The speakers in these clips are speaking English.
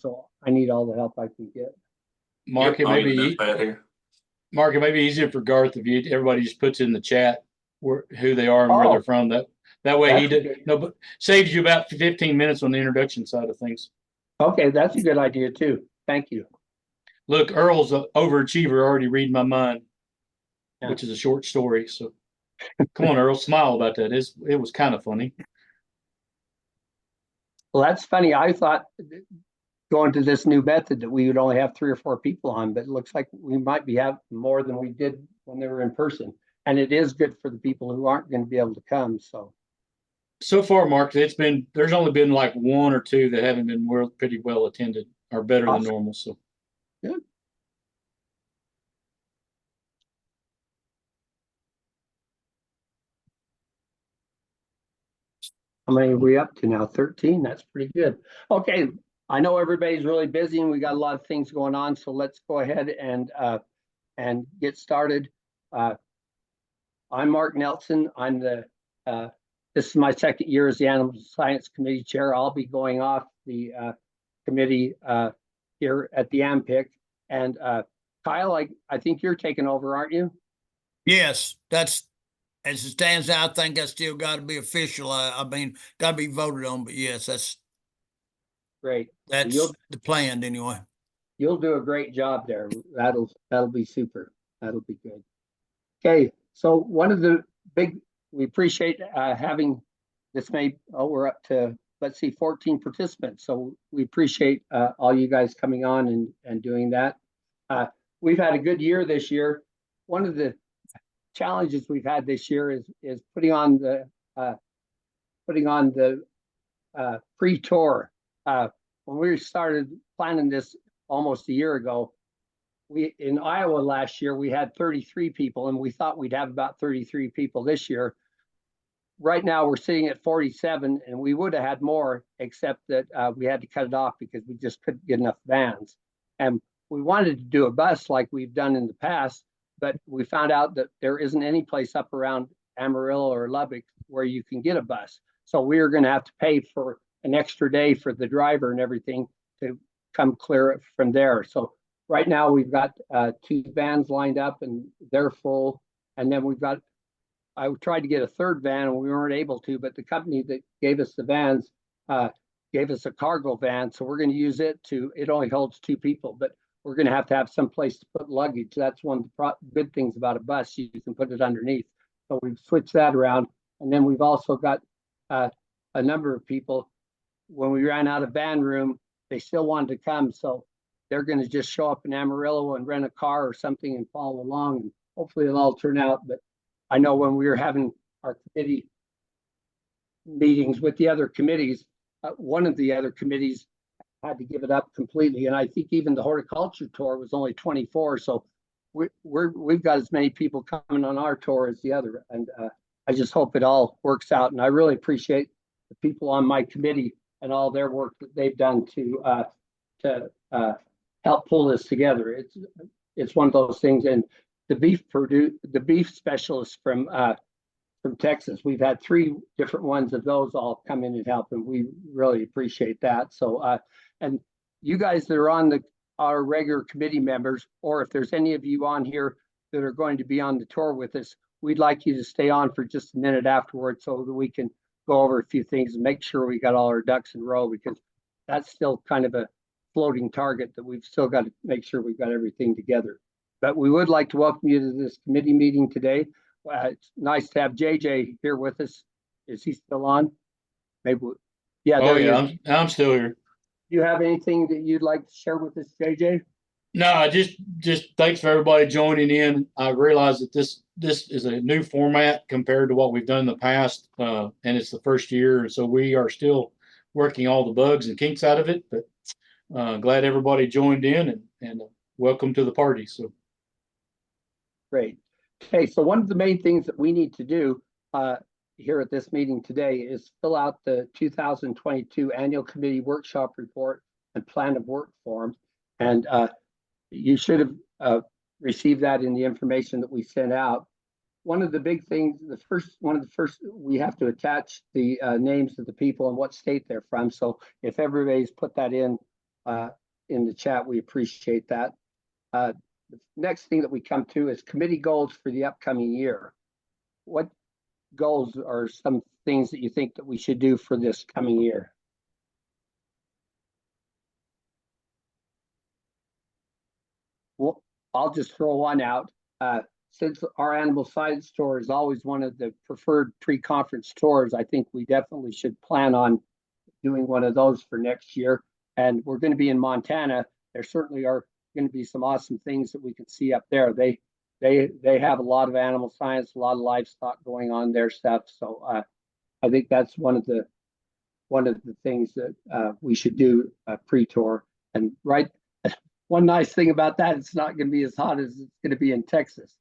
so I need all the help I can get. Mark, Yep, it I'll may get be that better. Mark, it may be easier for Garth if everybody just puts in the chat who they are and where Oh. they're from. That way he That's did but saves you about 15 minutes on the introduction side of things. Okay, that's a good idea too. Thank you. Look, Earl's an overachiever already reading my mind, Yeah. which is a short story. So come on, Earl, smile about that. It was kind of funny. Well, that's funny. I thought going to this new method that we would only have 3 or 4 people on, but it looks like we might be having more than we did when they were in person. And it is good for the people who aren't going to be able to come. So far, Mark, there's only been like 1 or 2 that haven't been pretty well attended or better Awesome. than normal. So Good. How many are we up to now? 13. That's pretty good. Okay. I know everybody's really busy and we got a lot of things going on. So let's go ahead and get started. I'm Mark Nelson. I'm this is my second year as the Animal Science Committee Chair. I'll be going off the committee here at the AMPIC. And Kyle, I think you're taking over, aren't you? Yes, that's as it stands now. I think I still got to be official. I mean, got to be voted on. But yes, that's Great. that's You'll- the plan anyway. You'll do a great job there. That'll be super. That'll be good. Okay, so one of the we appreciate having this we're up to, let's see, 14 participants. So we appreciate all you guys coming on and doing that. We've had a good year this year. One of the challenges we've had this year is putting on the pre-tour. When we started planning this almost a year ago, in Iowa last year, we had 33 people and we thought we'd have about 33 people this year. Right now we're sitting at 47 and we would have had more, except that we had to cut it off because we just couldn't get enough vans. And we wanted to do a bus like we've done in the past, but we found out that there isn't any place up around Amarillo or Lubbock where you can get a bus. So we are going to have to pay for an extra day for the driver and everything to come clear it from there. So right now we've got 2 vans lined up and they're full. And then I tried to get a 3rd van and we weren't able to, but the company that gave us the vans gave us a cargo van. So we're going to use it only holds 2 people, but we're going to have some place to put luggage. That's one of the good things about a bus. You can put it underneath. So we've switched that around. And then we've also got a number of people. When we ran out of van room, they still wanted to come. So they're going to just show up in Amarillo and rent a car or something and follow along. And hopefully it'll all turn out. But I know when we were having our committee meetings with the other committees, one of the other committees had to give it up completely. And I think even the horticulture tour was only 24. So we've got as many people coming on our tour as the other. And I just hope it all works out. And I really appreciate the people on my committee and all their work that they've done to help pull this together. It's one of those things. And the beef specialists from Texas, we've had 3 different ones of those all come in and help, and we really appreciate that. So and you guys that are on our regular committee members, or if there's any of you on here that are going to be on the tour with us, we'd like you to stay on for just a minute afterwards so that we can go over a few things and make sure we got all our ducks in a row, because that's still kind of a floating target that we've still got to make sure we've got everything together. But we would like to welcome you to this committee meeting today. It's nice to have JJ here with us. Is he still on? Maybe. Yeah. Oh yeah, I'm still here. Do you have anything that you'd like to share with us, JJ? No, just thanks for everybody joining in. I realize that this is a new format compared to what we've done in the past, and it's the first year, so we are still working all the bugs and kinks out of it. But glad everybody joined in, and welcome to the party. So great. Okay, so one of the main things that we need to do here at this meeting today is fill out the 2022 annual committee workshop report and plan of work form, and you should have received that in the information that we sent out. One of the big things, one of the first, we have to attach the names of the people and what state they're from. So if everybody's put that in, in the chat. We appreciate that. The next thing that we come to is committee goals for the upcoming year. What goals are some things that you think that we should do for this coming year? Well, I'll just throw one out. Since our animal science tour is always one of the preferred pre-conference tours, I think we definitely should plan on doing one of those for next year. And we're going to be in Montana. There certainly are going to be some awesome things that we can see up there. They have a lot of animal science, a lot of livestock going on their stuff. So I think that's one of the things that we should do pre-tour. And one nice thing about that, it's not going to be as hot as it's going to be in Texas.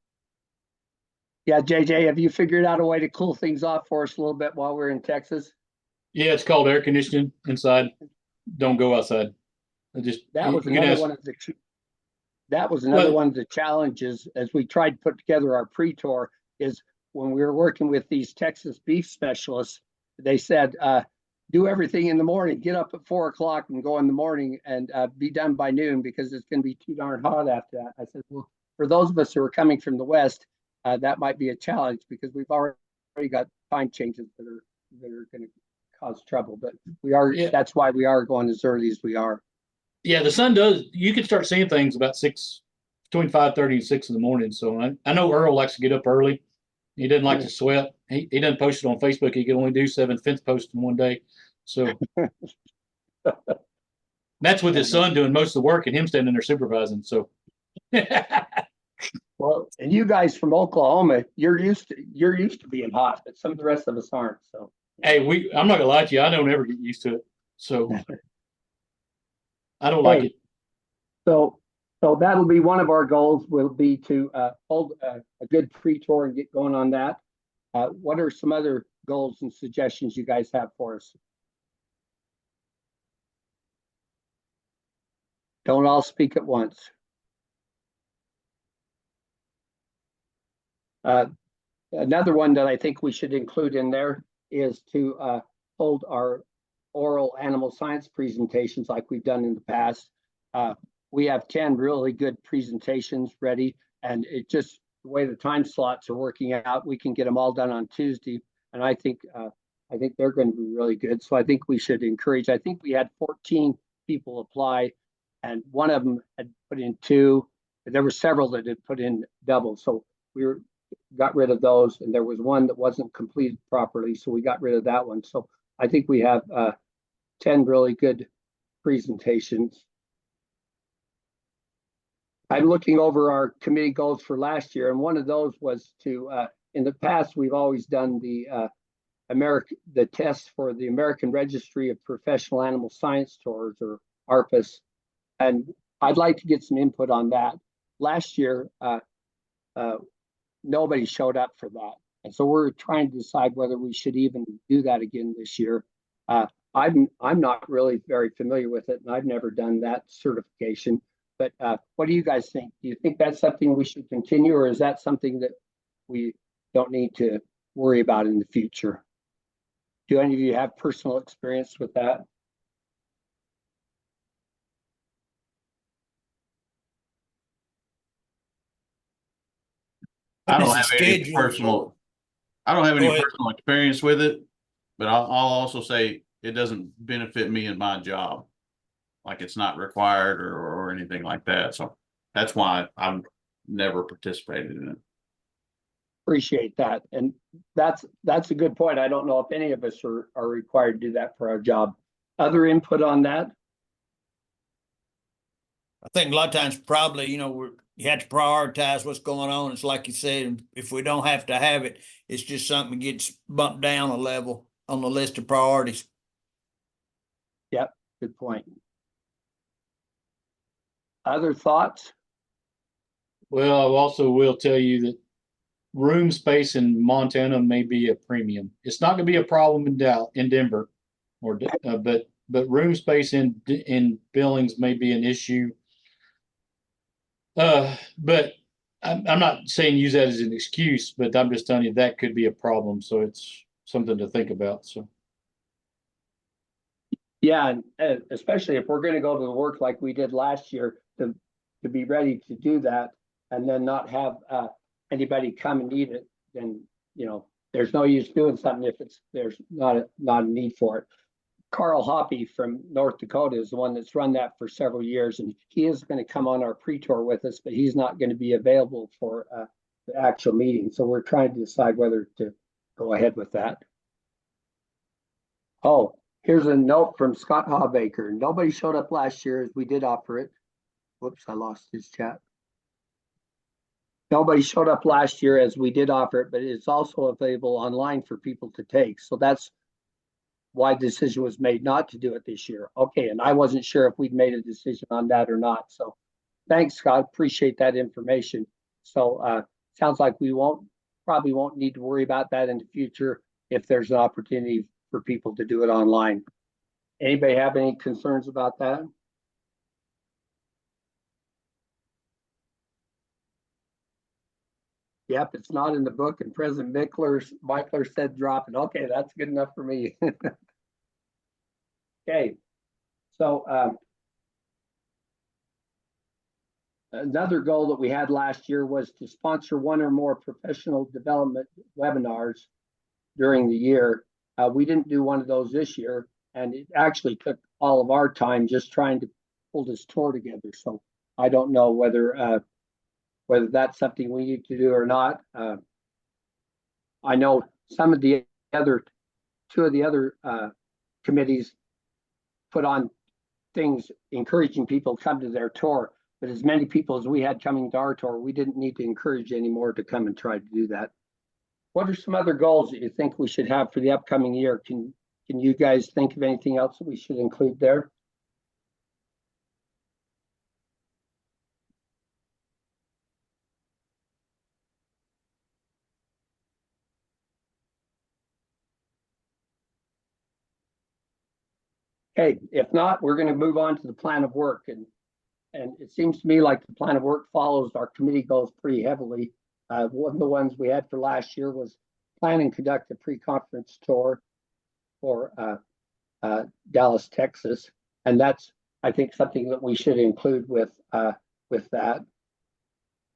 Yeah, JJ, have you figured out a way to cool things off for us a little bit while we're in Texas? Yeah, it's called air conditioning inside. Don't go outside. That was another one of the challenges as we tried to put together our pre-tour, is when we were working with these Texas beef specialists, they said, do everything in the morning, get up at 4 o'clock and go in the morning and be done by noon because it's going to be too darn hot after that. I said, well, for those of us who are coming from the West, that might be a challenge because we've already got time changes that are going to cause trouble, but that's why we are going as early as we are. Yeah, the sun you can start seeing things about between 5:30 and 6 in the morning. So I know Earl likes to get up early. He doesn't like to sweat. He doesn't post it on Facebook. He can only do 7 fence posts in one day. So that's with his son doing most of the work and him standing there supervising. So well, and you guys from Oklahoma, you're used to being hot, but some of the rest of us aren't. So hey, I'm not gonna lie to you, I don't ever get used to it. So I don't like it. So that'll be one of our goals, will be to hold a good pre-tour and get going on that. What are some other goals and suggestions you guys have for us? Don't all speak at once. Another one that I think we should include in there is to hold our oral animal science presentations like we've done in the past. We have 10 really good presentations ready, and it just the way the time slots are working out, we can get them all done on Tuesday. And I think they're going to be really good. So I think we should encourage. I think we had 14 people apply, and one of them had put in 2. There were several that had put in double. So we got rid of those, and there was one that wasn't completed properly, so we got rid of that one. So I think we have 10 really good presentations. I'm looking over our committee goals for last year, and one of those was to, in the past, we've always done the test for the American Registry of Professional Animal Science Tours, or ARPAS, and I'd like to get some input on that. Last year, nobody showed up for that, and so we're trying to decide whether we should even do that again this year. I'm not really very familiar with it, and I've never done that certification. But what do you guys think? Do you think that's something we should continue, or is that something that we don't need to worry about in the future? Do any of you have personal experience with that? I don't have any personal experience with it, but I'll also say it doesn't benefit me in my job. Like it's not required or anything like that. So that's why I've never participated in it. Appreciate that. And that's a good point. I don't know if any of us are required to do that for our job. Other input on that? I think a lot of times probably, you have to prioritize what's going on. It's like you said, if we don't have to have it, it's just something that gets bumped down a level on the list of priorities. Yep, good point. Other thoughts? Well, I also will tell you that room space in Montana may be a premium. It's not going to be a problem in Denver, but room space in Billings may be an issue. But I'm not saying use that as an excuse, but I'm just telling you that could be a problem. So it's something to think about. So Yeah, and especially if we're gonna go to the work like we did last year, to be ready to do that and then not have anybody come and need it, then, you know, there's no use doing something if there's not a need for it. Carl Hoppy from North Dakota is the one that's run that for several years, and he is gonna come on our pre-tour with us, but he's not gonna be available for the actual meeting. So we're trying to decide whether to go ahead with that. Oh, here's a note from Scott Hawbaker. Nobody showed up last year as we did offer it. Whoops, I lost his chat. Nobody showed up last year as we did offer it, but it's also available online for people to take. So that's why the decision was made not to do it this year. Okay, and I wasn't sure if we'd made a decision on that or not. So thanks, Scott. Appreciate that information. So sounds like we probably won't need to worry about that in the future if there's an opportunity for people to do it online. Anybody have any concerns about that? Yep, it's not in the book, and President Michler said drop it. Okay, that's good enough for me. Okay, so another goal that we had last year was to sponsor one or more professional development webinars during the year. We didn't do one of those this year, and it actually took all of our time just trying to pull this tour together. So I don't know whether that's something we need to do or not. I know some of the two of the other committees put on things encouraging people to come to their tour, but as many people as we had coming to our tour, we didn't need to encourage anymore to come and try to do that. What are some other goals that you think we should have for the upcoming year? Can you guys think of anything else that we should include there? Okay, if not, we're going to move on to the plan of work, and it seems to me like the plan of work follows our committee goals pretty heavily. One of the ones we had for last year was plan and conduct a pre-conference tour for Dallas, Texas, and that's, I think, something that we should include with that.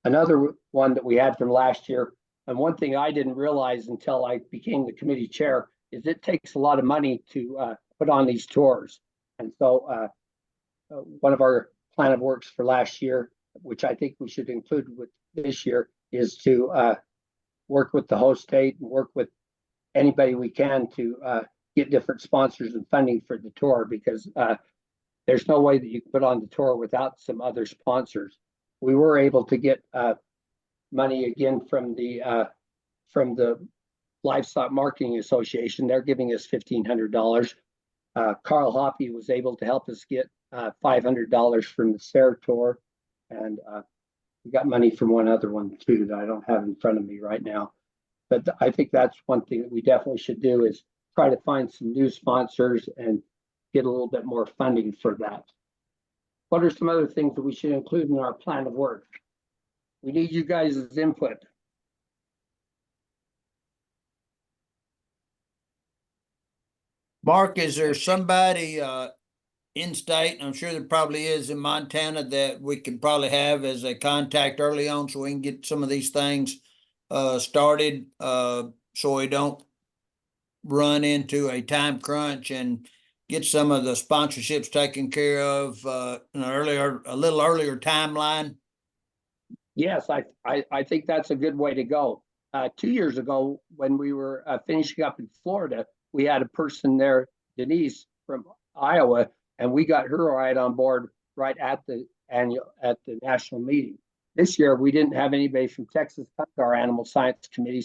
Another one that we had from last year, and one thing I didn't realize until I became the committee chair, is it takes a lot of money to put on these tours. And so one of our plan of works for last year, which I think we should include with this year, is to work with the host state and work with anybody we can to get different sponsors and funding for the tour, because there's no way that you can put on the tour without some other sponsors. We were able to get money again from the Livestock Marketing Association. They're giving us $1,500. Carl Hoppy was able to help us get $500 from the SARE tour, and we got money from one other one too that I don't have in front of me right now. But I think that's one thing that we definitely should do, is try to find some new sponsors and get a little bit more funding for that. What are some other things that we should include in our plan of work? We need you guys' input. Mark, is there somebody in state, I'm sure there probably is in Montana, that we could probably have as a contact early on so we can get some of these things started so we don't run into a time crunch and get some of the sponsorships taken care of in a little earlier timeline? Yes, I think that's a good way to go. 2 years ago, when we were finishing up in Florida, we had a person there, Denise from Iowa, and we got her right on board right at the national meeting. This year, we didn't have anybody from Texas come to our animal science committee,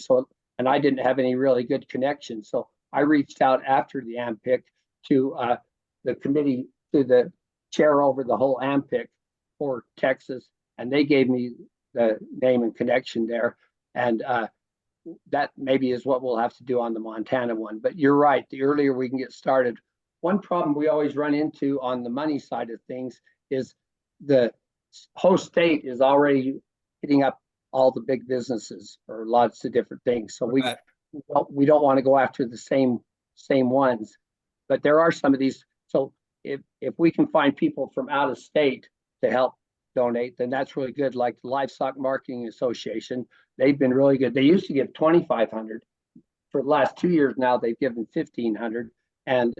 and I didn't have any really good connections. So I reached out after the AMPIC to the committee, to the chair over the whole AMPIC for Texas, and they gave me the name and connection there. And that maybe is what we'll have to do on the Montana one. But you're right, the earlier we can get started. One problem we always run into on the money side of things is the host state is already hitting up all the big businesses or lots of different things. So we don't want to go after the same ones. But there are some of these So if we can find people from out of state to help donate, then that's really good. Like the Livestock Marketing Association, they've been really good. They used to give 2,500. For the last 2 years now, they've given 1,500. And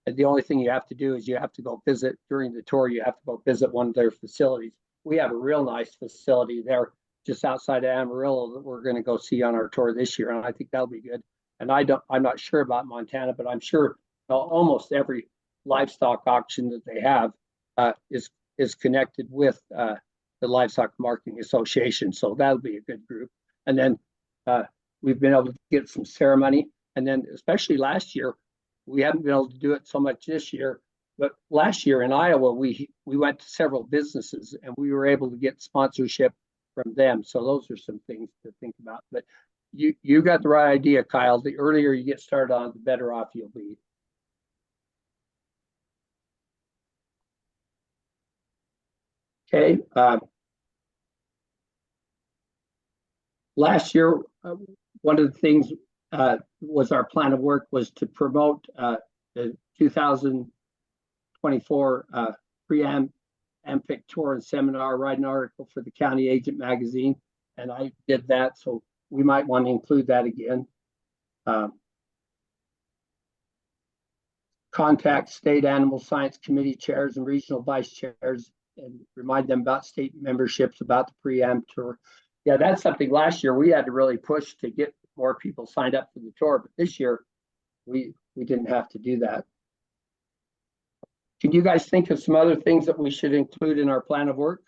the only thing you have to do is you have to go visit during the tour. You have to go visit one of their facilities. We have a real nice facility there just outside of Amarillo that we're going to go see on our tour this year, and I think that'll be good. And I'm not sure about Montana, but I'm sure almost every livestock auction that they have is connected with the Livestock Marketing Association. So that'll be a good group. And then we've been able to get some ceremony. And then especially last year, we haven't been able to do it so much this year, but last year in Iowa, we went to several businesses and we were able to get sponsorship from them. So those are some things to think about. But you got the right idea, Kyle. The earlier you get started on, the better off you'll be. Okay. Last year, one of the things was our plan of work was to promote the 2024 pre-AMPIC tour and seminar, write an article for the County Agent magazine, and I did that, so we might want to include that again. Contact state animal science committee chairs and regional vice chairs and remind them about state memberships, about the pre-AMP tour. Yeah, that's something last year we had to really push to get more people signed up for the tour, but this year we didn't have to do that. Can you guys think of some other things that we should include in our plan of work?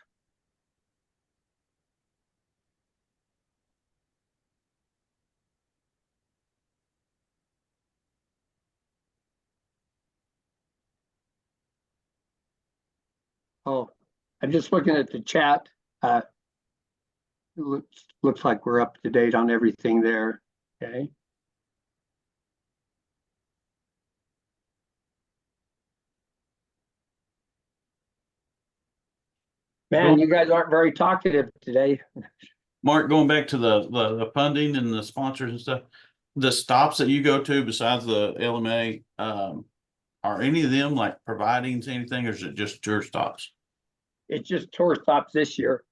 Oh, I'm just looking at the chat. Looks like we're up to date on everything there. Okay. Man, you guys aren't very talkative today. Mark, going back to the funding and the sponsors and stuff, the stops that you go to besides the LMA, are any of them like providing anything, or is it just tour stops? It's just tour stops this year,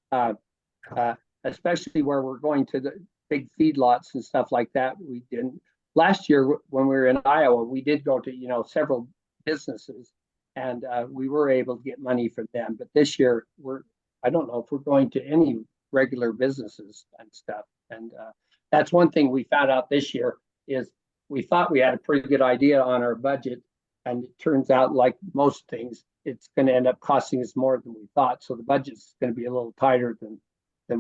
especially where we're going to the big feedlots and stuff like that. We didn't. Last year when we were in Iowa, we did go to several businesses, and we were able to get money from them. But this year I don't know if we're going to any regular businesses and stuff. And that's one thing we found out this year is we thought we had a pretty good idea on our budget, and it turns out, like most things, it's going to end up costing us more than we thought. So the budget's going to be a little tighter than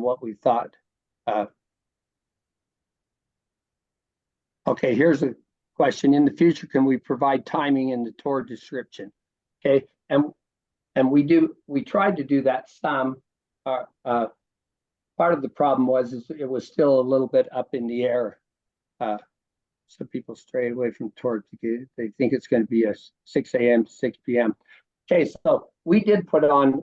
what we thought. Okay, here's a question. In the future, can we provide timing in the tour description? Okay, and we tried to do that some. Part of the problem was it was still a little bit up in the air. Some people strayed away from tour. They think it's going to be a 6 a.m. to 6 p.m. Okay, so we did put in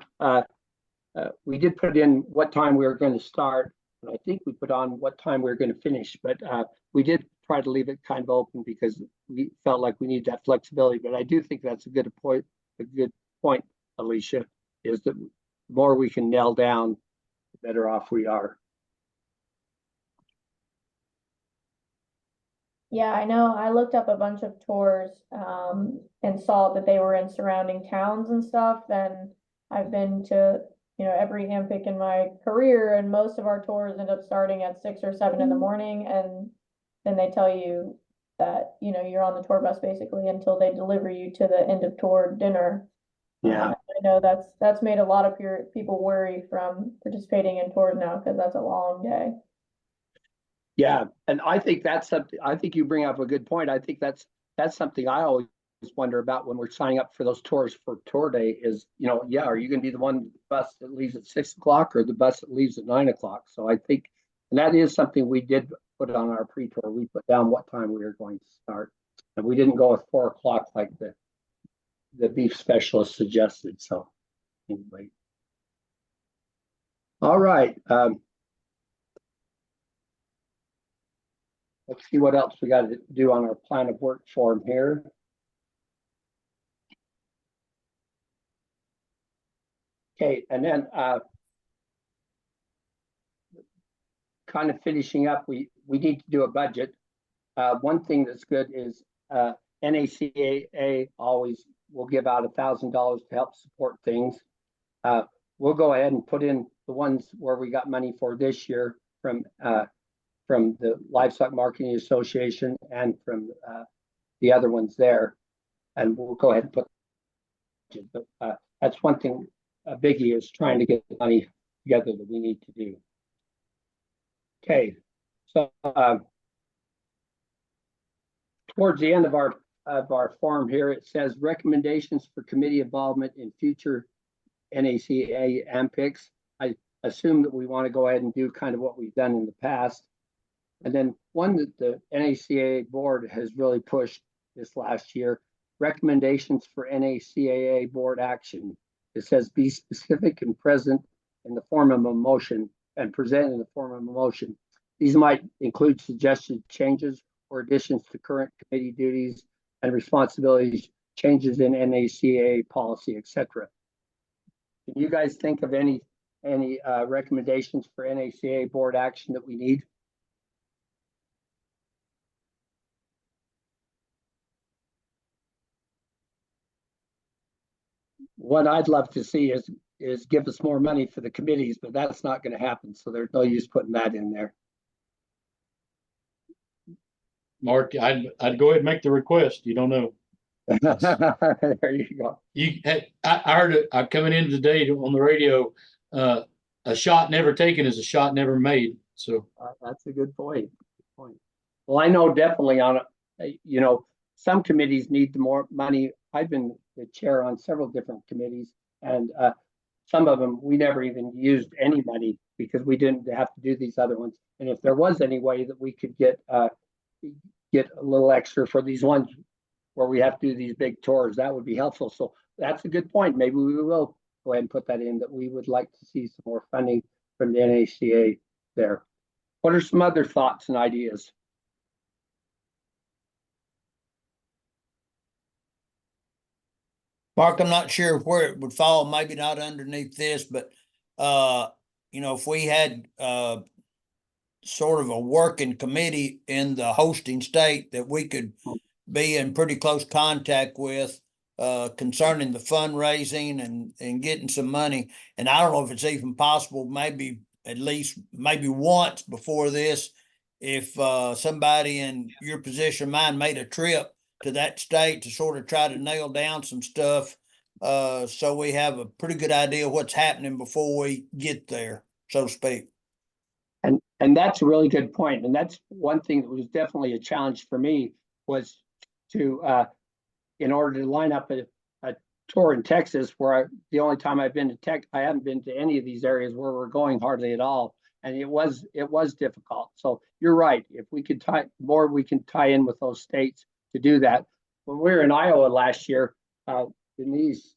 what time we were going to start, and I think we put on what time we were going to finish, but we did try to leave it kind of open because we felt like we need that flexibility. But I do think that's a good point, Alicia, is that the more we can nail down, the better off we are. Yeah, I know. I looked up a bunch of tours and saw that they were in surrounding towns and stuff. And I've been to, every AMPIC in my career, and most of our tours end up starting at 6 or 7 in the morning. And then they tell you that, you're on the tour bus basically until they deliver you to the end of tour dinner. Yeah. I know that's made a lot of people worry from participating in tours now because that's a long day. Yeah, and I think that's something. I think you bring up a good point. I think that's something I always wonder about when we're signing up for those tours for tour day. Is are you going to be the one bus that leaves at 6 o'clock or the bus that leaves at 9 o'clock? So I think, and that is something we did put on our pre-tour. We put down what time we were going to start, and we didn't go with 4 o'clock like the beef specialist suggested. So anyway, all right. Let's see what else we got to do on our plan of work form here. Okay, and then, kind of finishing up, we need to do a budget. One thing that's good is, NACAA always will give out $1,000 to help support things. We'll go ahead and put in the ones where we got money for this year from the Livestock Marketing Association and from, the other ones there. And we'll go ahead and put, but, that's one thing, a biggie is trying to get the money together that we need to do. Okay, so, towards the end of our form here, it says recommendations for committee involvement in future NACA AMPICs. I assume that we want to go ahead and do kind of what we've done in the past. And then one that the NACA board has really pushed this last year, recommendations for NACAA board action. It says be specific and present in the form of a motion and present in the form of a motion. These might include suggested changes or additions to current committee duties and responsibilities, changes in NACA policy, etc. Can you guys think of any recommendations for NACA board action that we need? What I'd love to see is give us more money for the committees, but that's not going to happen. So there's no use putting that in there. Mark, I'd go ahead and make the request. You don't know. There you go. I heard it. I'm coming in today on the radio. A shot never taken is a shot never made. So That's a good point. Well, I know definitely on some committees need the more money. I've been the chair on several different committees, and some of them we never even used any money because we didn't have to do these other ones. And if there was any way that we could get a little extra for these ones where we have to do these big tours, that would be helpful. So that's a good point. Maybe we will go ahead and put that in, that we would like to see some more funding from the NACA there. What are some other thoughts and ideas? Mark, I'm not sure where it would fall, maybe not underneath this, but, if we had, sort of a working committee in the hosting state that we could be in pretty close contact with, concerning the fundraising and getting some money. And I don't know if it's even possible, maybe at least, maybe once before this, if, somebody in your position, mine, made a trip to that state to sort of try to nail down some stuff. So we have a pretty good idea what's happening before we get there, so to speak. And that's a really good point. And that's one thing that was definitely a challenge for me, was to, in order to line up a tour in Texas, where the only time I've been to I haven't been to any of these areas where we're going hardly at all. And it was difficult. So you're right. If we could we can tie in with those states to do that. When we were in Iowa last year, Denise,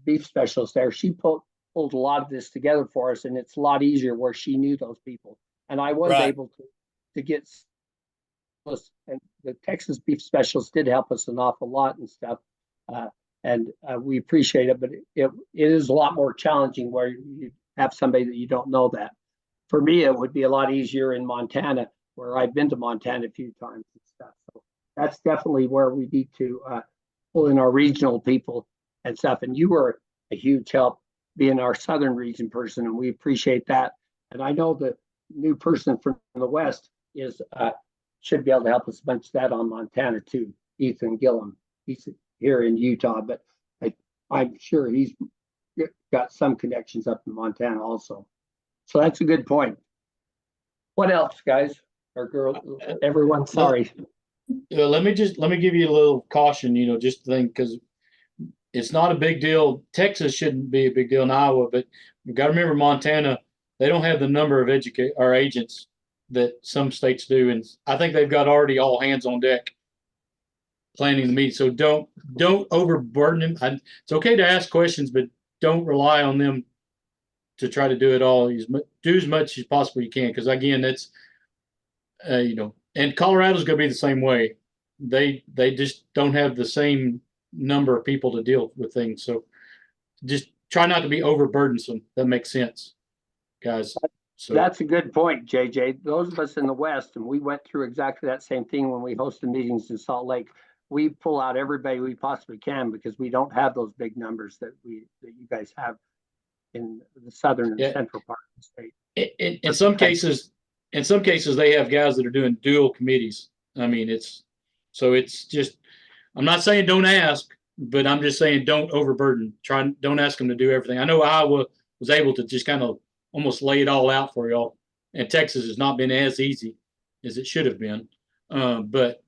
beef specialist there, she pulled a lot of this together for us, and it's a lot easier where she knew those people. And I was able to get us, and the Texas beef specialist did help us an awful lot and stuff. And we appreciate it, but it is a lot more challenging where you have somebody that you don't know that. For me, it would be a lot easier in Montana, where I've been to Montana a few times and stuff. So that's definitely where we need to pull in our regional people and stuff. And you were a huge help being our southern region person, and we appreciate that. And I know the new person from the west should be able to help us a bunch of that on Montana too, Ethan Gillum. He's here in Utah, but I'm sure he's got some connections up in Montana also. So that's a good point. What else, guys or girls? Everyone, sorry. let me give you a little caution, just to think, because it's not a big deal. Texas shouldn't be a big deal in Iowa, but you've got to remember Montana, they don't have the number of agents that some states do. And I think they've got already all hands on deck planning the meeting. So don't overburden them. It's okay to ask questions, but don't rely on them to try to do it all. Do as much as possible you can. Because again, that's, and Colorado's going to be the same way. They just don't have the same number of people to deal with things. So just try not to be overburdensome. That makes sense, guys. So That's a good point, JJ. Those of us in the West, and we went through exactly that same thing when we hosted meetings in Salt Lake. We pull out everybody we possibly can because we don't have those big numbers that you guys have in the southern and Yeah. central part of the state. in some cases, they have guys that are doing dual committees. I mean, it's just, I'm not saying don't ask, but I'm just saying don't overburden. Don't ask them to do everything. I know Iowa was able to just kind of almost lay it all out for y'all, and Texas has not been as easy as it should have been. But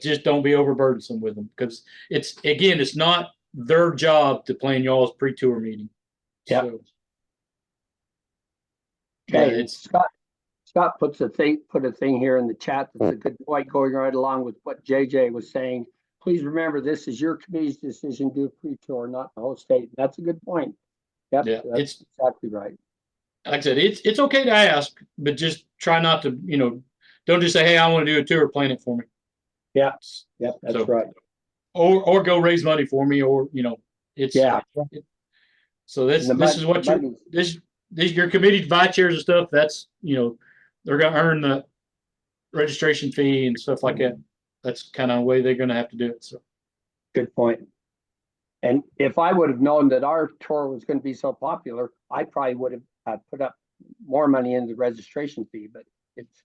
just don't be overburdensome with them, because it's not their job to plan y'all's pre-tour meeting. Yeah. So, Okay, it's Scott put a thing here in the chat that's a good point, going right along with what JJ was saying. Please remember, this is your committee's decision to do a pre-tour, not the whole state. That's a good point. Yep, Yeah, that's exactly right. like I said, it's okay to ask, but just try not to, don't just say, hey, I want to do a tour, plan it for me. Yeah. Yep, that's So, right. Or go raise money for me, or it's Yeah. So this is what your committee vice chairs and stuff. That's they're gonna earn the registration fee and stuff like that. That's kind of the way they're gonna have to do it. So Good point. And if I would have known that our tour was going to be so popular, I probably would have put up more money in the registration fee. But it's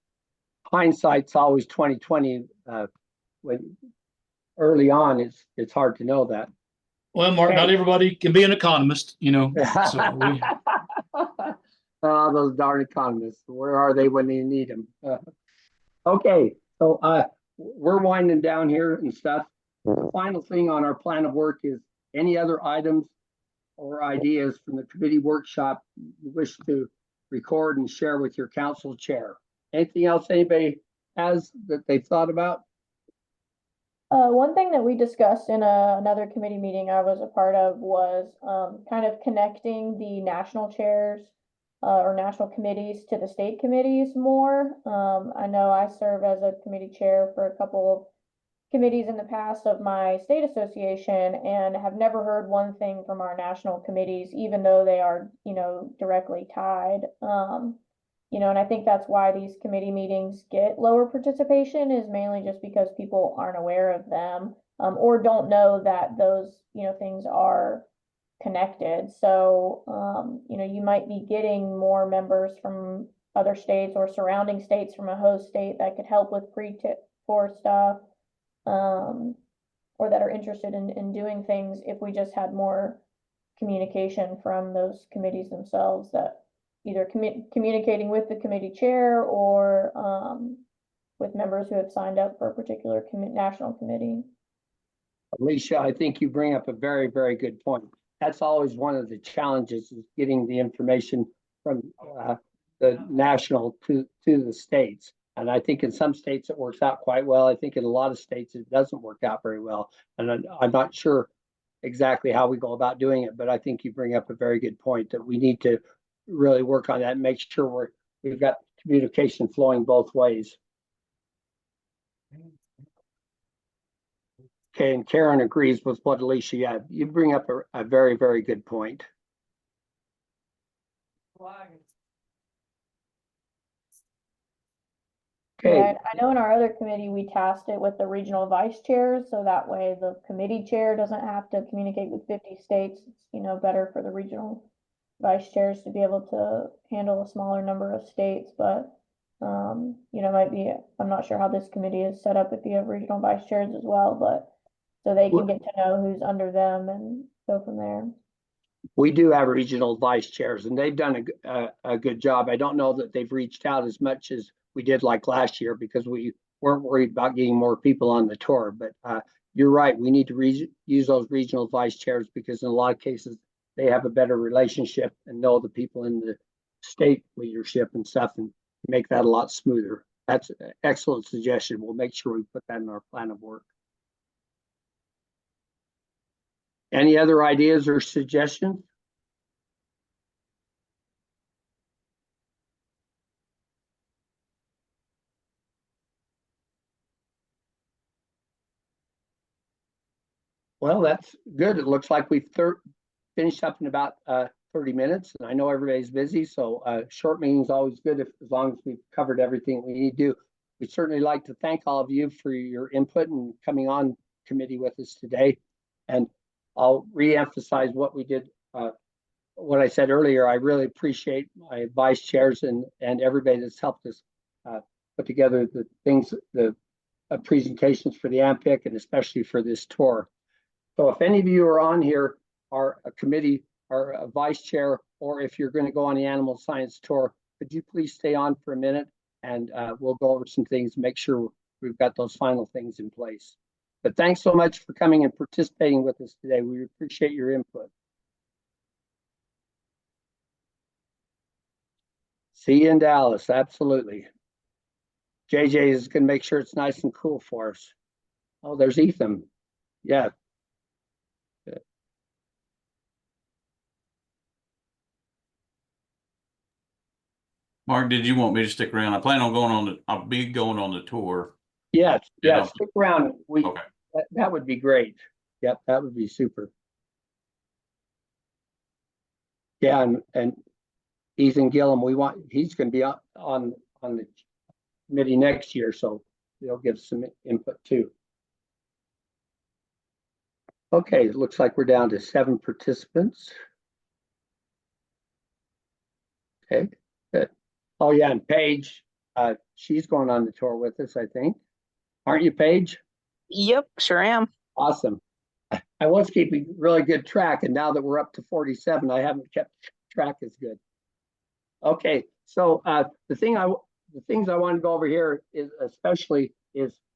hindsight's always 2020. When early on, it's hard to know that. well, Mark, not everybody can be an economist, So Oh, those darn economists. Where are they when you need them? Okay, so we're winding down here and stuff. The final thing on our plan of work is any other items or ideas from the committee workshop you wish to record and share with your council chair. Anything else anybody has that they've thought about? One thing that we discussed in another committee meeting I was a part of was kind of connecting the national chairs or national committees to the state committees more. I know I serve as a committee chair for a couple of committees in the past of my state association and have never heard one thing from our national committees, even though they are, directly tied. And I think that's why these committee meetings get lower participation, is mainly just because people aren't aware of them, or don't know that those, things are connected. So, you might be getting more members from other states or surrounding states from a host state that could help with pre-tour stuff, or that are interested in doing things if we just had more communication from those committees themselves, that either communicating with the committee chair or with members who have signed up for a particular national committee. Alicia, I think you bring up a very, very good point. That's always one of the challenges, is getting the information from the national to the states. And I think in some states it works out quite well. I think in a lot of states it doesn't work out very well. And I'm not sure exactly how we go about doing it, but I think you bring up a very good point that we need to really work on that and make sure we've got communication flowing both ways. Okay, and Karen agrees with what Alicia, you bring up a very, very good point. Okay. Yeah, I know in our other committee, we tasked it with the regional vice chairs, so that way the committee chair doesn't have to communicate with 50 states. It's, better for the regional vice chairs to be able to handle a smaller number of states, but might be, I'm not sure how this committee is set up if you have regional vice chairs as well, but so they can get to know who's under them and go from there. We do have regional vice chairs and they've done a good job. I don't know that they've reached out as much as we did like last year, because we weren't worried about getting more people on the tour, but you're right. We need to use those regional vice chairs, because in a lot of cases they have a better relationship and know the people in the state leadership and stuff, and make that a lot smoother. That's an excellent suggestion. We'll make sure we put that in our plan of work. Any other ideas or suggestions? Well, that's good. It looks like we've finish up in about 30 minutes, and I know everybody's busy, so short meeting is always good as long as we've covered everything we need to do. We'd certainly like to thank all of you for your input and coming on committee with us today. And I'll re-emphasize what we did, what I said earlier. I really appreciate my vice chairs and everybody that's helped us put together the things, the presentations for the AMPIC and especially for this tour. So if any of you are on here, are a committee or a vice chair, or if you're going to go on the animal science tour, could you please stay on for a minute and we'll go over some things, make sure we've got those final things in place. But thanks so much for coming and participating with us today. We appreciate your input. See you in Dallas, absolutely. JJ is going to make sure it's nice and cool for us. Oh, there's Ethan. Yeah. Good. Mark, did you want me to stick around? I plan on going on I'll be going on the tour. Yes, Yeah. yes, stick around. Okay. That would be great. Yep, that would be super. Yeah, and Ethan Gillum, he's going to be on the committee next year, so he'll give some input too. Okay, it looks like we're down to 7 participants. Okay, good. Oh yeah, and Paige, she's going on the tour with us, I think. Aren't you, Paige? Yep, sure am. Awesome. I was keeping really good track, and now that we're up to 47, I haven't kept track as good. Okay, so the things I want to go over here is especially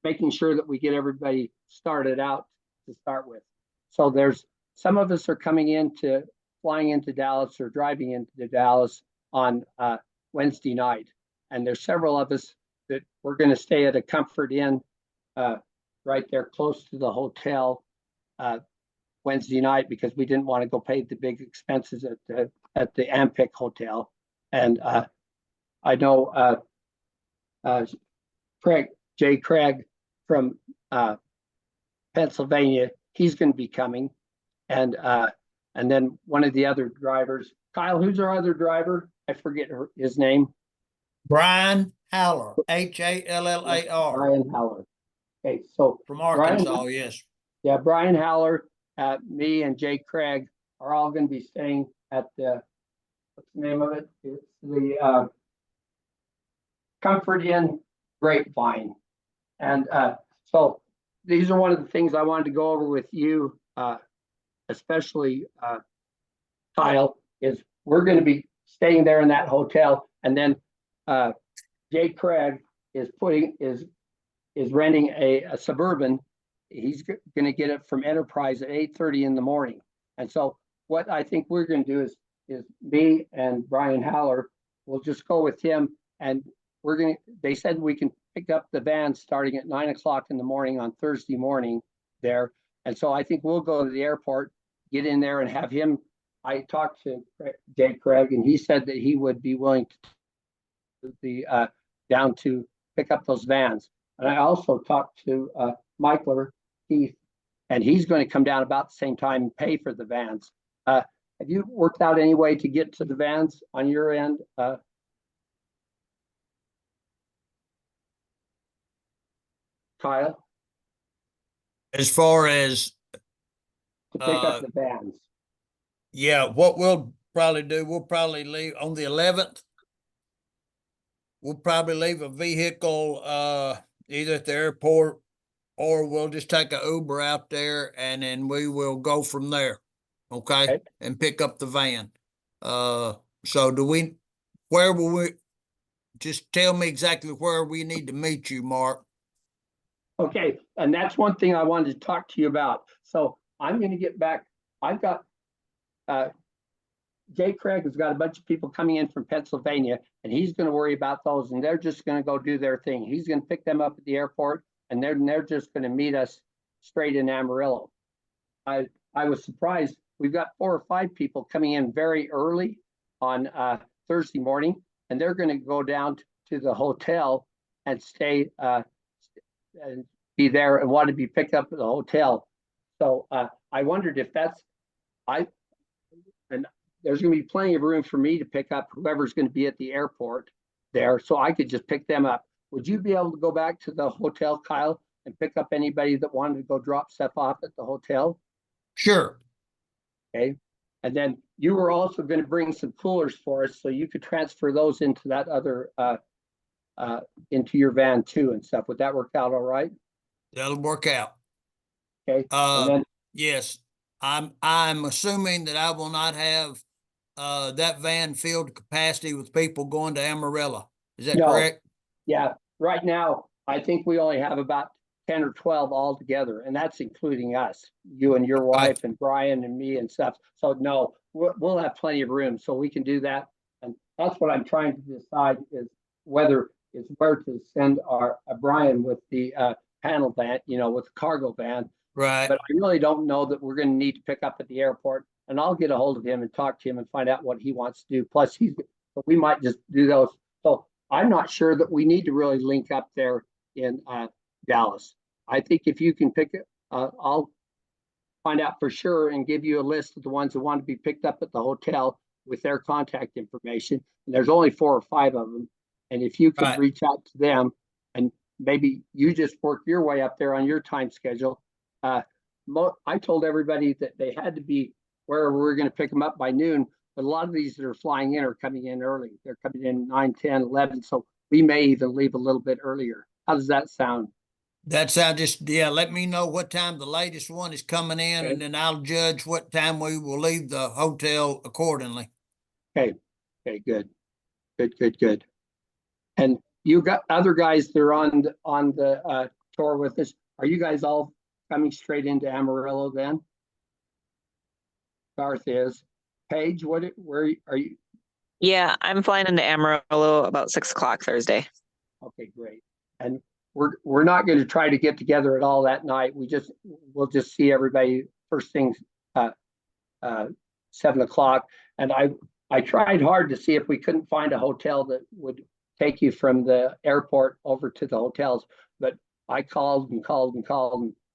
making sure that we get everybody started out to start with. So there's some of us are flying into Dallas or driving into Dallas on Wednesday night, and there's several of us that we're going to stay at a Comfort Inn right there close to the hotel Wednesday night because we didn't want to go pay the big expenses at the AMPIC hotel. And I know Jay Craig from Pennsylvania, he's going to be coming. And then one of the other drivers, Kyle, who's our other driver? I forget his name. Brian Haller, Hallar. Brian Haller. Okay, so From Arkansas, yes. yeah, Brian Haller, me and Jay Craig are all going to be staying at the, what's the name of it? It's the Comfort Inn Grapevine. And so these are one of the things I wanted to go over with you, especially Kyle, is we're going to be staying there in that hotel. And then Jay Craig is renting a Suburban. He's going to get it from Enterprise at 8:30 in the morning. And so what I think we're going to do is me and Brian Haller will just go with him, and they said we can pick up the van starting at 9 o'clock in the morning on Thursday morning there. And so I think we'll go to the airport, get in there and have him. I talked to Jay Craig and he said that he would be willing to be down to pick up those vans. And I also talked to Michael Keith, and he's going to come down about the same time and pay for the vans. Have you worked out any way to get to the vans on your end? Kyle? As far as, To pick up the vans. yeah, what we'll probably do, we'll probably leave on the 11th. We'll probably leave a vehicle either at the airport or we'll just take an Uber out there and then we will go from there. Okay? Okay. And pick up the van. So where will we, just tell me exactly where we need to meet you, Mark. Okay, and that's one thing I wanted to talk to you about. So I'm going to get back. I've got Jay Craig has got a bunch of people coming in from Pennsylvania, and he's going to worry about those, and they're just going to go do their thing. He's going to pick them up at the airport, and they're just going to meet us straight in Amarillo. I was surprised. We've got 4 or 5 people coming in very early on Thursday morning, and they're going to go down to the hotel and stay and be there and want to be picked up at the hotel. So I wondered if and there's gonna be plenty of room for me to pick up whoever's gonna be at the airport there, so I could just pick them up. Would you be able to go back to the hotel, Kyle, and pick up anybody that wanted to go drop stuff off at the hotel? Sure. Okay, and then you were also gonna bring some coolers for us, so you could transfer those into that other, into your van too and stuff. Would that work out all right? That'll work out. Okay, and Uh, then, yes, I'm assuming that I will not have that van filled to capacity with people going to Amarillo. Is that No. correct? yeah, right now, I think we only have about 10 or 12 altogether, and that's including us, you and your wife and Brian and me and stuff. So no, we'll have plenty of room, so we can do that. And that's what I'm trying to decide is where to send our Brian with the panel van, with the cargo van. Right. But I really don't know that we're gonna need to pick up at the airport, and I'll get a hold of him and talk to him and find out what he wants to do. Plus, but we might just do those. So I'm not sure that we need to really link up there in Dallas. I think if you can pick it, I'll find out for sure and give you a list of the ones that want to be picked up at the hotel with their contact information. And there's only 4 or 5 of them. And if you could Right. reach out to them and maybe you just work your way up there on your time schedule. I told everybody that they had to be wherever we're going to pick them up by noon. But a lot of these that are flying in are coming in early. They're coming in 9, 10, 11. So we may even leave a little bit earlier. How does that sound? That sounds let me know what time the latest one is coming in, Okay. and then I'll judge what time we will leave the hotel accordingly. Okay, good. And you got other guys that are on the tour with us. Are you guys all coming straight into Amarillo then? Garth is. Paige, where are you? Yeah, I'm flying into Amarillo about 6 o'clock Thursday. Okay, great. And we're not going to try to get together at all that night. We'll just see everybody first thing 7 o'clock. And I tried hard to see if we couldn't find a hotel that would take you from the airport over to the hotels, but I called and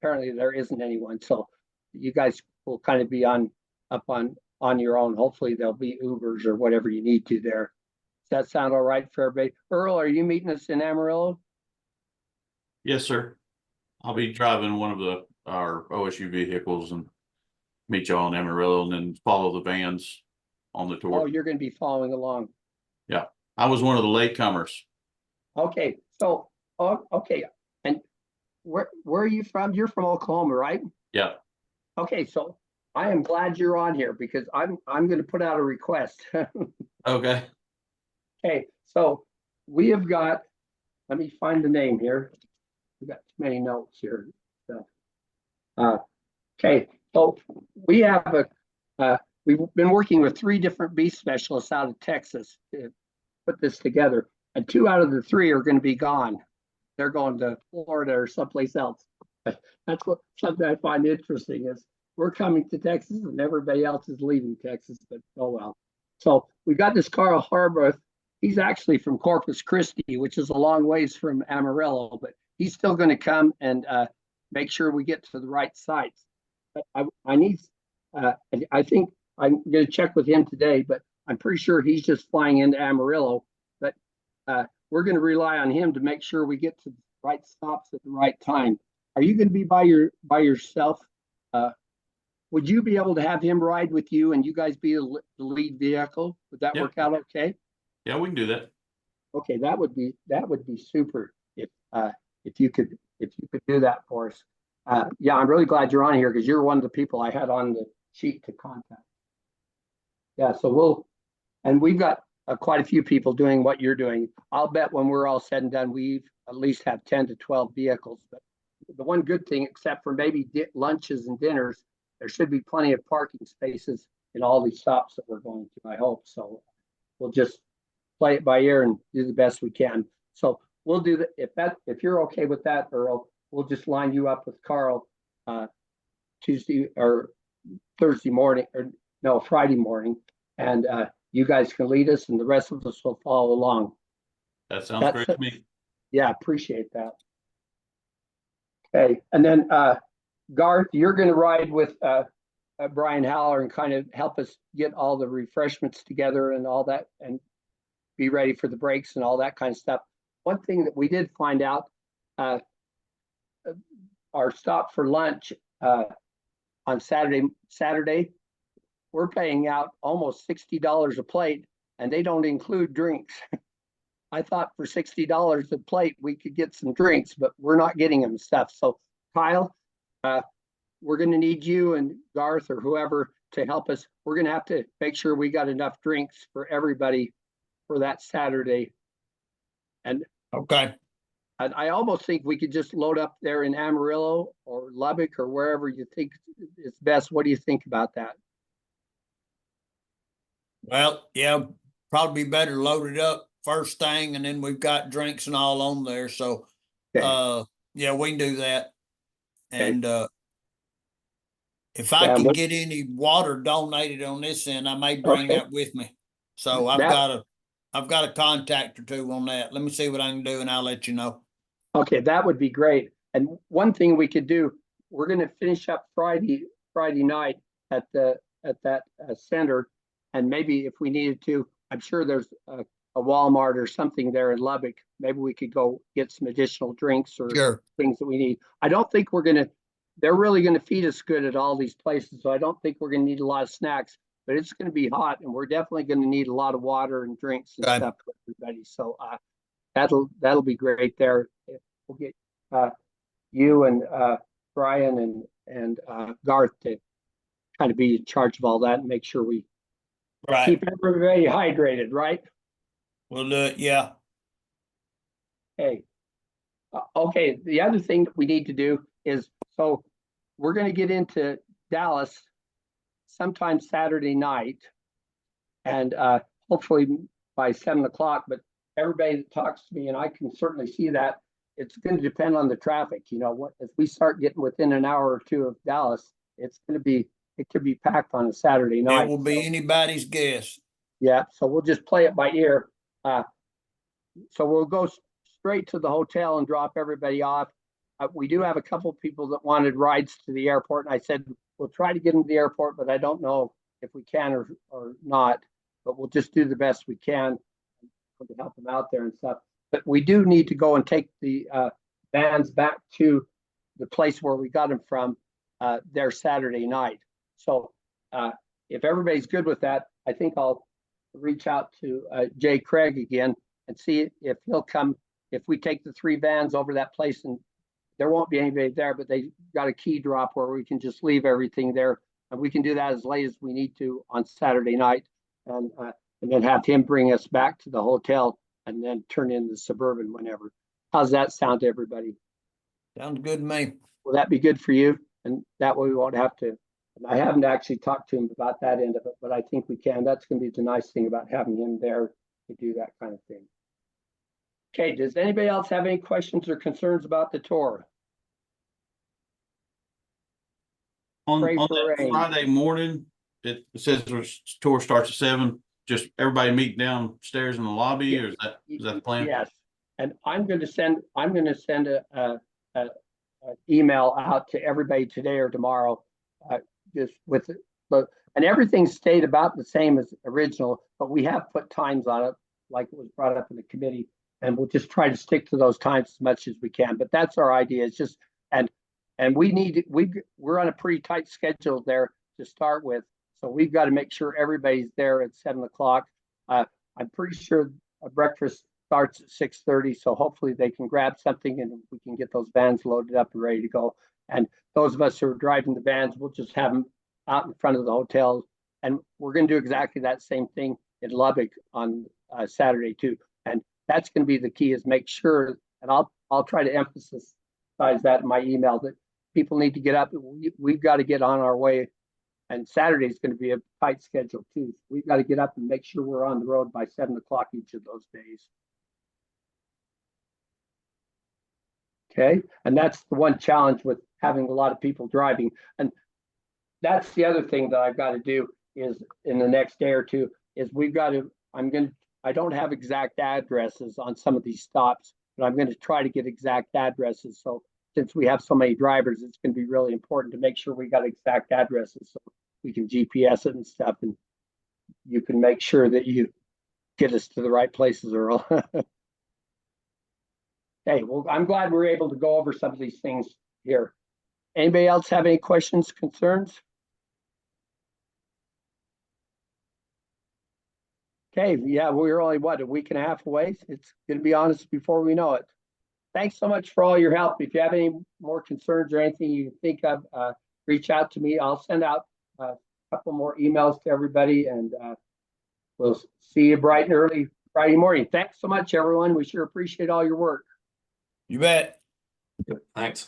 apparently there isn't anyone. So you guys will kind of be up on your own. Hopefully there'll be Ubers or whatever you need to there. Does that sound all right for everybody? Earl, are you meeting us in Amarillo? Yes, sir. I'll be driving one of our OSU vehicles and meet y'all in Amarillo and then follow the vans on the Oh, tour. you're going to be following along. Yeah, I was one of the latecomers. Okay, so, okay. And where are you from? You're from Oklahoma, right? Yeah, Okay, so I am glad you're on here because I'm going to put out a request. okay. Okay, so we have got, let me find the name here. We've got too many notes here. Okay, so we have we've been working with 3 different beef specialists out of Texas to put this together, and 2 out of the 3 are going to be gone. They're going to Florida or someplace else. That's something I find interesting is we're coming to Texas and everybody else is leaving Texas, but oh well. So we got this Carl Harbath. He's actually from Corpus Christi, which is a long ways from Amarillo, but he's still going to come and make sure we get to the right sites. But I need, I think I'm going to check with him today, but I'm pretty sure he's just flying into Amarillo. But we're going to rely on him to make sure we get to the right stops at the right time. Are you going to be by yourself? Would you be able to have him ride with you and you guys be the lead vehicle? Would that Yeah. work out okay? Yeah, we can do that. Okay, that would be super if you could do that for us. Yeah, I'm really glad you're on here because you're one of the people I had on the sheet to contact. Yeah, so we've got quite a few people doing what you're doing. I'll bet when we're all said and done, we've at least have 10 to 12 vehicles. But the one good thing, except for maybe lunches and dinners, there should be plenty of parking spaces in all these stops that we're going to, I hope. So we'll just play it by ear and do the best we can. So we'll do that. If you're okay with that, Earl, we'll just line you up with Carl Tuesday or Thursday morning, or no, Friday morning, and you guys can lead us and the rest of us will follow along. That sounds great to me. Yeah, appreciate that. Okay, and then Garth, you're going to ride with Brian Haller and kind of help us get all the refreshments together and all that and be ready for the breaks and all that kind of stuff. One thing that we did find out, our stop for lunch on Saturday, we're paying out almost $60 a plate, and they don't include drinks. I thought for $60 a plate we could get some drinks, but we're not getting them stuff. So Kyle, we're going to need you and Garth or whoever to help us. We're going to have to make sure we got enough drinks for everybody for that Saturday. And Okay. I almost think we could just load up there in Amarillo or Lubbock or wherever you think is best. What do you think about that? Well, yeah, probably better load it up first thing and then we've got drinks and all on there. So, Okay. yeah, we can do that. Okay. And, if I Yeah, can what- get any water donated on this end, I may bring Okay. that with me. So I've That- got a contact or two on that. Let me see what I can do and I'll let you know. Okay, that would be great. And one thing we could do, we're gonna finish up Friday night at that center. And maybe if we needed to, I'm sure there's a Walmart or something there in Lubbock. Maybe we could go get some additional drinks or Sure. things that we need. I don't think they're really gonna feed us good at all these places. So I don't think we're gonna need a lot of snacks, but it's gonna be hot and we're definitely gonna need a lot of water and drinks and Okay. stuff for everybody. So that'll be great there. We'll get you and Brian and Garth to kind of be in charge of all that and make sure we Right. keep everybody hydrated, right? We'll do it. Yeah. Hey. Okay, the other thing that we need to do is, so we're gonna get into Dallas sometime Saturday night. And hopefully by 7 o'clock, but everybody that talks to me, and I can certainly see that, it's gonna depend on the traffic, if we start getting within an hour or two of Dallas, it could be packed on a Saturday It night. will be anybody's guess. Yeah, so we'll just play it by ear. So we'll go straight to the hotel and drop everybody off. We do have a couple people that wanted rides to the airport, and I said, we'll try to get them to the airport, but I don't know if we can or not, but we'll just do the best we can to help them out there and stuff. But we do need to go and take the vans back to the place where we got them from their Saturday night. So if everybody's good with that, I think I'll reach out to Jay Craig again and see if he'll come. If we take the 3 vans over that place, and there won't be anybody there, but they got a key drop where we can just leave everything there, and we can do that as late as we need to on Saturday night, and then have him bring us back to the hotel and then turn in the Suburban whenever. How's that sound to everybody? Sounds good to me. Will that be good for you? And that way we won't have to. I haven't actually talked to him about that end of it, but I think we can. That's going to be the nice thing about having him there to do that kind of thing. Okay, does anybody else have any questions or concerns about the tour? On Pray for that rain. Friday morning, it says the tour starts at 7. Just everybody meet downstairs in the lobby, or is that the plan? Yes, and I'm going to send a email out to everybody today or tomorrow, just with and everything stayed about the same as original, but we have put times on it, like it was brought up in the committee, and we'll just try to stick to those times as much as we can. But that's our idea. It's just and we're on a pretty tight schedule there to start with. So we've got to make sure everybody's there at 7 o'clock. I'm pretty sure breakfast starts at 6:30. So hopefully they can grab something and we can get those vans loaded up and ready to go. And those of us who are driving the vans, we'll just have them out in front of the hotel. And we're going to do exactly that same thing in Lubbock on Saturday too. And that's going to be the key, is make sure, and I'll try to emphasize that in my email, that people need to get up. We've got to get on our way. And Saturday is going to be a tight schedule too. We've got to get up and make sure we're on the road by 7 o'clock each of those days. Okay, and that's the one challenge with having a lot of people driving. And that's the other thing that I've got to do is in the next day or two is I don't have exact addresses on some of these stops, but I'm going to try to get exact addresses. So since we have so many drivers, it's going to be really important to make sure we got exact addresses. So we can GPS it and stuff, and you can make sure that you get us to the right places, Earl. Okay, well, I'm glad we're able to go over some of these things here. Anybody else have any questions, concerns? Okay, yeah, we're only, what, a week and a half away? It's gonna be honest before we know it. Thanks so much for all your help. If you have any more concerns or anything you think of, reach out to me. I'll send out a couple more emails to everybody, and we'll see you bright and early Friday morning. Thanks so much, everyone. We sure appreciate all your work. You bet. Thanks.